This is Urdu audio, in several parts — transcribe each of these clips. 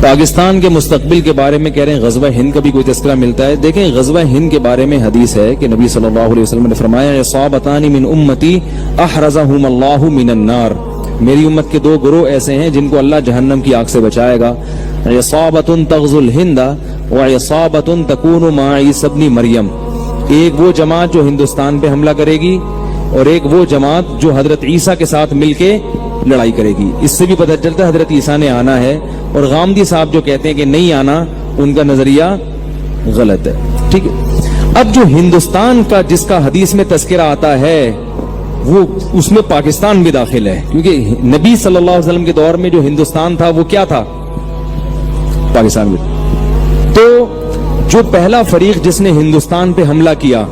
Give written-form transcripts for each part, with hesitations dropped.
پاکستان کے مستقبل کے بارے میں کہہ رہے ہیں غزوہ ہند کا بھی کوئی تذکرہ ملتا ہے. دیکھیں غزوہ ہند کے بارے میں حدیث ہے کہ نبی صلی اللہ علیہ وسلم نے فرمایا اصابتان من امتی احرزہم اللہ من النار, میری امت کے دو گروہ ایسے ہیں جن کو اللہ جہنم کی آگ سے بچائے گا. عصابۃ تغزو الہند وعصابۃ تکون مع عیسی ابن مریم, ایک وہ جماعت جو ہندوستان پہ حملہ کرے گی اور ایک وہ جماعت جو حضرت عیسیٰ کے ساتھ مل کے لڑائی کرے گی. اس سے بھی پتہ چلتا ہے حضرت عیسیٰ نے آنا ہے, اور غامدی صاحب جو کہتے ہیں کہ نہیں آنا, ان کا نظریہ غلط ہے. ٹھیک ہے. اب جو ہندوستان کا جس کا حدیث میں تذکرہ آتا ہے وہ اس میں پاکستان بھی داخل ہے, کیونکہ نبی صلی اللہ علیہ وسلم کے دور میں جو ہندوستان تھا وہ کیا تھا؟ پاکستان بھی. تو جو پہلا فریق جس نے ہندوستان پہ حملہ کیا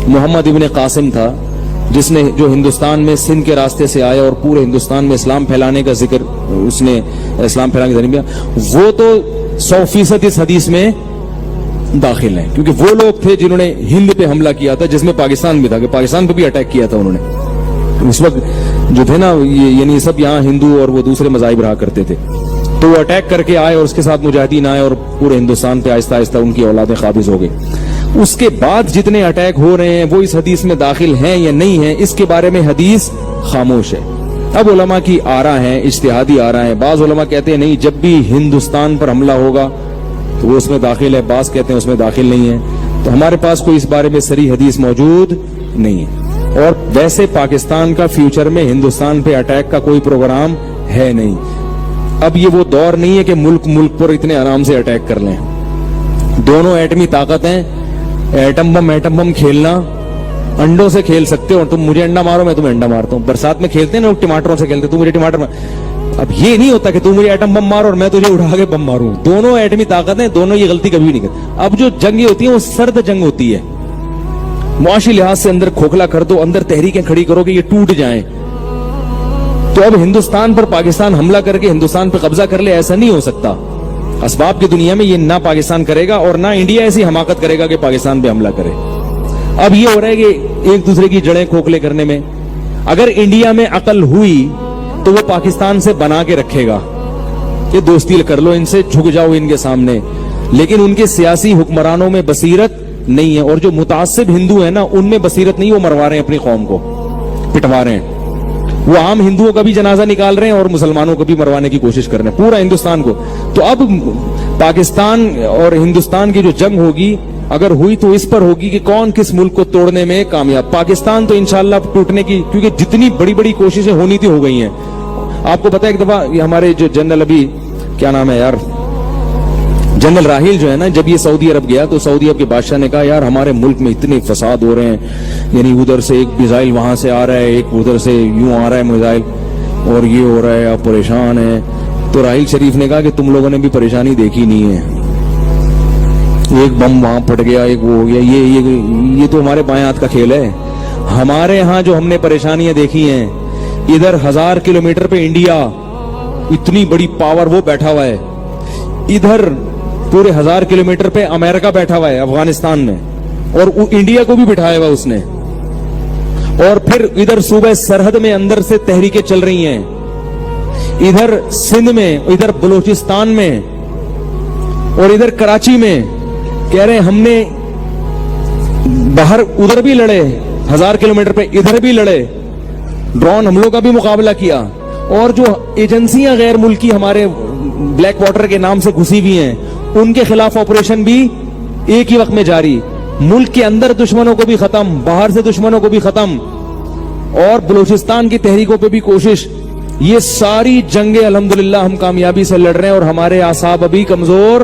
محمد ابن قاسم تھا, جس نے جو ہندوستان میں سندھ کے راستے سے آیا اور پورے ہندوستان میں اسلام پھیلانے کا ذکر, اس نے اسلام پھیلانے کا ذریعہ, وہ تو 100% اس حدیث میں داخل ہیں, کیونکہ وہ لوگ تھے جنہوں نے ہند پہ حملہ کیا تھا, جس میں پاکستان بھی تھا, کہ پاکستان پہ بھی اٹیک کیا تھا انہوں نے. اس وقت جو تھے نا یعنی سب یہاں ہندو اور وہ دوسرے مذاہب رہا کرتے تھے, تو وہ اٹیک کر کے آئے اور اس کے ساتھ مجاہدین آئے اور پورے ہندوستان پہ آہستہ آہستہ ان کی اولادیں قابض ہو گئی. اس کے بعد جتنے اٹیک ہو رہے ہیں وہ اس حدیث میں داخل ہیں یا نہیں ہیں, اس کے بارے میں حدیث خاموش ہے. اب علماء کی آراء ہیں, اجتہادی آراء ہیں. بعض علماء کہتے ہیں نہیں, جب بھی ہندوستان پر حملہ ہوگا تو وہ اس میں داخل ہے, بعض کہتے ہیں اس میں داخل نہیں ہے. تو ہمارے پاس کوئی اس بارے میں صریح حدیث موجود نہیں ہے. اور ویسے پاکستان کا فیوچر میں ہندوستان پہ اٹیک کا کوئی پروگرام ہے نہیں. اب یہ وہ دور نہیں ہے کہ ملک پر اتنے آرام سے اٹیک کر لیں. دونوں ایٹمی طاقت ہیں, ایٹم بم کھیلنا, انڈوں سے کھیل سکتے ہو, تم مجھے انڈا مارو میں تمہیں انڈا مارتا ہوں. برسات میں کھیلتے ہیں نا لوگ, ٹماٹروں سے کھیلتے, تم مجھے ٹماٹر مار. اب یہ نہیں ہوتا کہ تم مجھے ایٹم بم مارو اور میں تجھے اٹھا کے بم ماروں. دونوں ایٹمی طاقت ہیں, دونوں یہ غلطی کبھی نہیں کرتے. اب جو جنگیں ہوتی ہیں وہ سرد جنگ ہوتی ہے, معاشی لحاظ سے اندر کھوکھلا کر دو, اندر تحریکیں کھڑی کرو کہ یہ ٹوٹ جائیں. تو اب ہندوستان پر پاکستان حملہ کر کے ہندوستان پہ قبضہ کر لے, ایسا نہیں ہو سکتا. اسباب کی دنیا میں یہ نہ پاکستان کرے گا اور نہ انڈیا ایسی حماقت کرے گا کہ پاکستان پہ حملہ کرے. اب یہ ہو رہا ہے کہ ایک دوسرے کی جڑیں کھوکھلے کرنے میں. اگر انڈیا میں عقل ہوئی تو وہ پاکستان سے بنا کے رکھے گا کہ دوستی کر لو ان سے, جھک جاؤ ان کے سامنے. لیکن ان کے سیاسی حکمرانوں میں بصیرت نہیں ہے, اور جو متعصب ہندو ہیں نا ان میں بصیرت نہیں, وہ مروا رہے ہیں اپنی قوم کو, پٹوا رہے ہیں. وہ عام ہندوؤں کا بھی جنازہ نکال رہے ہیں اور مسلمانوں کو بھی مروانے کی کوشش کر رہے ہیں, پورا ہندوستان کو. تو اب پاکستان اور ہندوستان کی جو جنگ ہوگی اگر ہوئی تو اس پر ہوگی کہ کون کس ملک کو توڑنے میں کامیاب. پاکستان تو انشاءاللہ ٹوٹنے کی, کیونکہ جتنی بڑی بڑی کوششیں ہونی تھی ہو گئی ہیں. آپ کو پتا ہے ایک دفعہ ہمارے جو جنرل, ابھی کیا نام ہے یار, جنرل راحیل جو ہے نا, جب یہ سعودی عرب گیا تو سعودی عرب کے بادشاہ نے کہا یار ہمارے ملک میں اتنے فساد ہو رہے ہیں, یعنی ادھر سے ایک میزائل وہاں سے آ رہا ہے, ایک ادھر سے یوں آ رہا ہے میزائل, اور یہ ہو رہا ہے, آپ پریشان ہیں. تو راحیل شریف نے کہا کہ تم لوگوں نے بھی پریشانی دیکھی نہیں ہے, ایک بم وہاں پھٹ گیا, ایک وہ ہو گیا, یہ تو ہمارے بائیں ہاتھ کا کھیل ہے. ہمارے ہاں جو ہم نے پریشانیاں دیکھی ہیں, ادھر 1000 کلومیٹر پہ انڈیا اتنی بڑی پاور وہ بیٹھا ہوا ہے, ادھر پورے 1000 کلومیٹر پہ امریکہ بیٹھا ہوا ہے افغانستان میں, اور انڈیا کو بھی بٹھایا ہوا اس نے. اور پھر ادھر صوبہ سرحد میں اندر سے تحریکیں چل رہی ہیں, ادھر سندھ میں, ادھر بلوچستان میں اور ادھر کراچی میں. کہہ رہے ہم نے باہر ادھر بھی لڑے 1000 کلومیٹر پہ, ادھر بھی لڑے, ڈرون حملوں کا بھی مقابلہ کیا. اور جو ایجنسیاں غیر ملکی ہمارے بلیک واٹر کے نام سے گھسی ہوئی ہیں, ان کے خلاف آپریشن بھی ایک ہی وقت میں جاری. ملک کے اندر دشمنوں کو بھی ختم, باہر سے دشمنوں کو بھی ختم, اور بلوچستان کی تحریکوں پہ بھی کوشش. یہ ساری جنگیں الحمدللہ ہم کامیابی سے لڑ رہے ہیں, اور ہمارے اعصاب ابھی کمزور.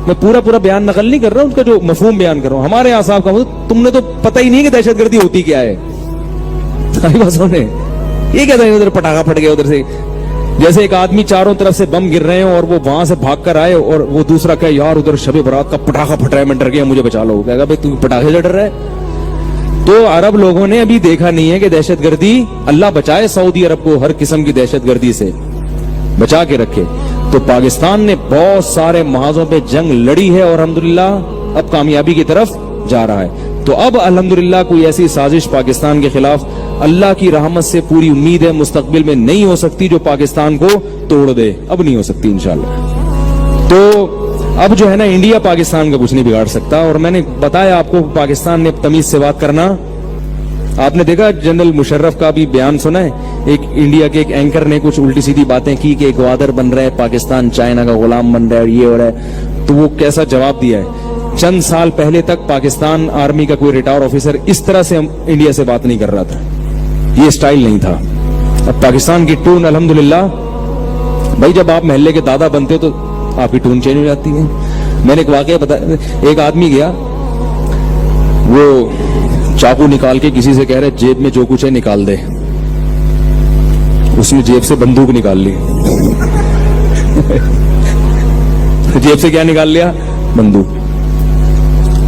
میں پورا بیان نقل نہیں کر رہا ہوں, اس کا جو مفہوم بیان کر رہا ہوں. ہمارے اعصاب کمزور, تم نے تو پتہ ہی نہیں کہ دہشت گردی ہوتی کیا ہے. یہ کہتا ہے ادھر پٹاخہ پھٹ گیا, ادھر سے جیسے ایک آدمی چاروں طرف سے بم گر رہے ہیں اور وہ وہاں سے بھاگ کر آئے, اور وہ دوسرا کہے یار ادھر شب برات کا پٹاخہ پھٹ رہا ہے, میں ڈر گیا, مجھے بچا لو. کہے گا بھائی تو پٹاخے سے ڈر رہا ہے. تو عرب لوگوں نے ابھی دیکھا نہیں ہے کہ دہشت گردی, اللہ بچائے سعودی عرب کو ہر قسم کی دہشت گردی سے بچا کے رکھے. تو پاکستان نے بہت سارے محاذوں پہ جنگ لڑی ہے اور الحمدللہ اب کامیابی کی طرف جا رہا ہے. تو اب الحمدللہ کوئی ایسی سازش پاکستان کے خلاف اللہ کی رحمت سے پوری امید ہے مستقبل میں نہیں ہو سکتی جو پاکستان کو توڑ دے. اب نہیں ہو سکتی انشاءاللہ. تو اب جو ہے نا انڈیا پاکستان کا کچھ نہیں بگاڑ سکتا. اور میں نے بتایا آپ کو پاکستان نے تمیز سے بات کرنا. آپ نے دیکھا جنرل مشرف کا بھی بیان سنا ہے, ایک انڈیا کے ایک اینکر نے کچھ الٹی سیدھی باتیں کی کہ گوادر بن رہا ہے پاکستان, چائنا کا غلام بن رہا ہے اور یہ ہو رہا ہے, تو وہ کیسا جواب دیا ہے. چند سال پہلے تک پاکستان آرمی کا کوئی ریٹائر آفیسر اس طرح سے انڈیا سے بات نہیں کر رہا تھا, یہ سٹائل نہیں تھا. اب پاکستان کی ٹون الحمدللہ, بھائی جب آپ محلے کے دادا بنتے تو آپ کی ٹون چینج ہو جاتی ہے. میں نے ایک واقعہ بتایا, ایک آدمی گیا, وہ چاقو نکال کے کسی سے کہہ رہے جیب میں جو کچھ ہے نکال دے. اس نے جیب سے بندوق نکال لی. جیب سے کیا نکال لیا؟ بندوق.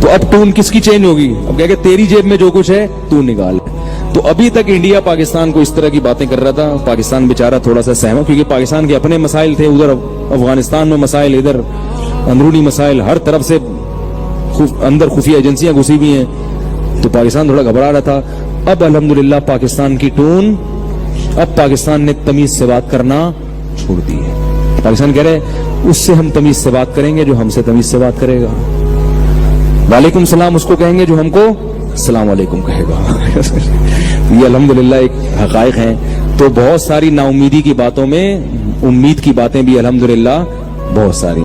تو اب ٹون کس کی چینج ہوگی؟ اب کہہ کہ تیری جیب میں جو کچھ ہے تو نکال. تو ابھی تک انڈیا پاکستان کو اس طرح کی باتیں کر رہا تھا. پاکستان بیچارہ تھوڑا سا سہما, کیونکہ پاکستان کے اپنے مسائل تھے, ادھر افغانستان میں مسائل, ادھر اندرونی مسائل, ہر طرف سے اندر خفیہ ایجنسیاں گھسی ہوئی ہیں, تو پاکستان تھوڑا گھبرا رہا تھا. اب الحمدللہ پاکستان کی ٹون, اب پاکستان نے تمیز سے بات کرنا چھوڑ دی ہے. پاکستان کہہ رہے اس سے ہم تمیز سے بات کریں گے جو ہم سے تمیز سے بات کرے گا. وعلیکم السلام اس کو کہیں گے جو ہم کو السلام علیکم کہے گا. یہ الحمدللہ ایک حقائق ہیں. تو بہت ساری نا امیدی کی باتوں میں امید کی باتیں بھی الحمدللہ بہت ساری.